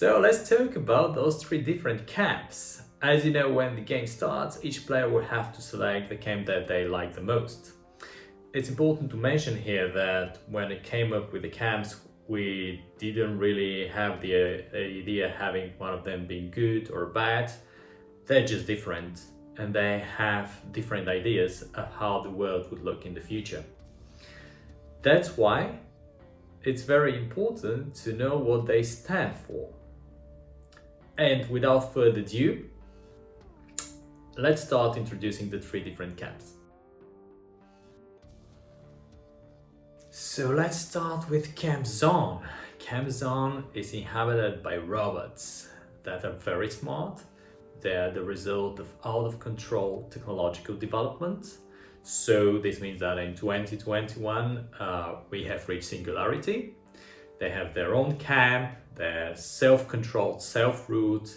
So let's talk about those three different camps. As you know, when the game starts, each player will have to select the camp that they like the most. It's important to mention here that when it came up with the camps, we didn't really have the idea having one of them being good or bad. They're just different and they have different ideas of how the world would look in the future. That's why it's very important to know what they stand for. And without further ado, let's start introducing the three different camps. So let's start with Camp Zone. Camp Zone is inhabited by robots that are very smart. They are the result of out of control technological development. So this means that in 2021 we have reached singularity. They have their own camp, they're self-controlled, self-ruled,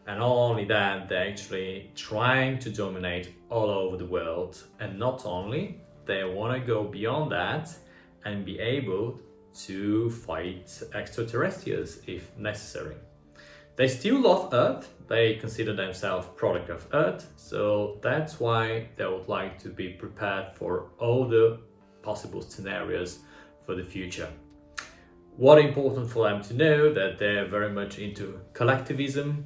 and not only that, they're actually trying to dominate all over the world. And not only, they want to go beyond that and be able to fight extraterrestrials if necessary. They still love Earth, they consider themselves product of Earth, so that's why they would like to be prepared for all the possible scenarios for the future. What important for them to know that they're very much into collectivism,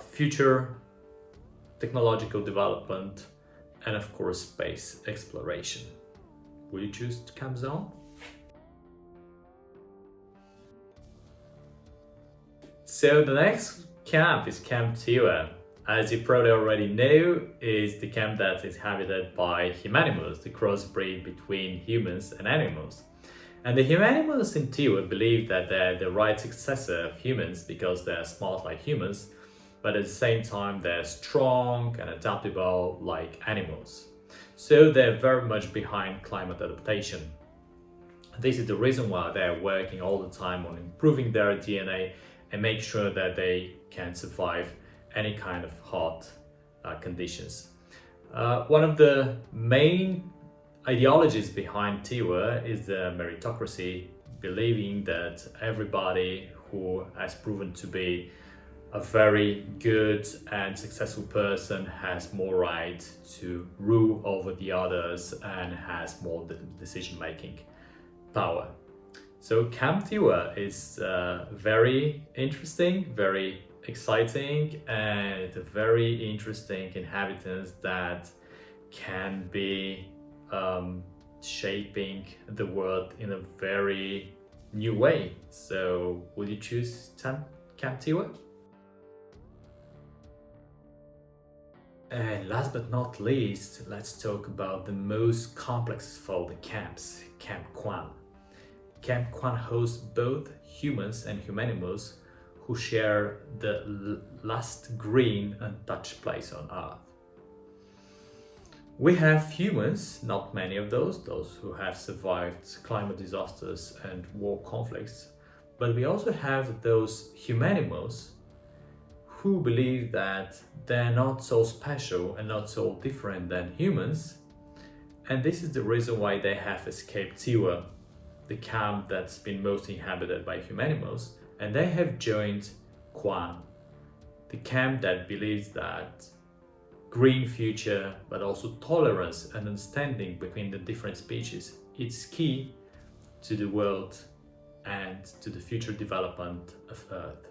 future technological development, and of course space exploration. Will you choose Camp Zone? So the next camp is Camp Tiwa. As you probably already know, is the camp that is inhabited by humanimals, the crossbreed between humans and animals. And the humanimals in Tiwa believe that they're the right successor of humans because they're smart like humans, but at the same time they're strong and adaptable like animals. So they're very much behind climate adaptation. This is the reason why they're working all the time on improving their DNA and make sure that they can survive any kind of hot conditions. One of the main ideologies behind Tiwa is the meritocracy, believing that everybody who has proven to be a very good and successful person has more right to rule over the others and has more decision-making power. So Camp Tiwa is very interesting, very exciting, and very interesting inhabitants that can be shaping the world in a very new way. So would you choose Camp Tiwa? And last but not least, let's talk about the most complex of all the camps, Camp Kwan. Camp Kwan hosts both humans and humanimals who share the last green untouched place on Earth. We have humans, not many of those who have survived climate disasters and war conflicts, but we also have those humanimals who believe that they're not so special and not so different than humans, and this is the reason why they have escaped Tiwa, the camp that's been most inhabited by humanimals, and they have joined Kwan, the camp that believes that green future, but also tolerance and understanding between the different species is key to the world and to the future development of Earth.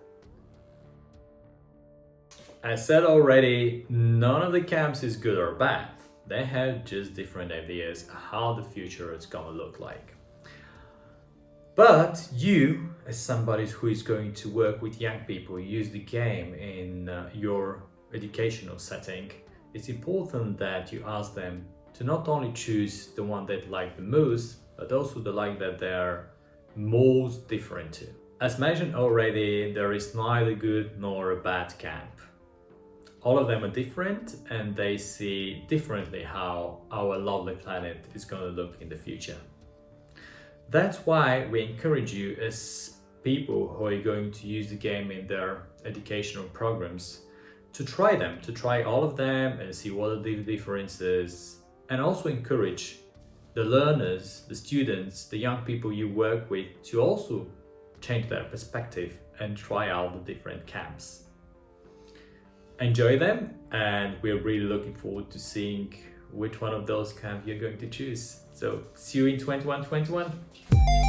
As said already, none of the camps is good or bad. They have just different ideas how the future is gonna look like. But you, as somebody who is going to work with young people, use the game in your educational setting, it's important that you ask them to not only choose the one they like the most, but also the like that they're most different to. As mentioned already, there is neither good nor a bad camp. All of them are different and they see differently how our lovely planet is going to look in the future. That's why we encourage you as people who are going to use the game in their educational programs to try all of them and see what are the differences, and also encourage the learners, the students, the young people you work with to also change their perspective and try out the different camps. Enjoy them, and we're really looking forward to seeing which one of those camps you're going to choose. So see you in 2121.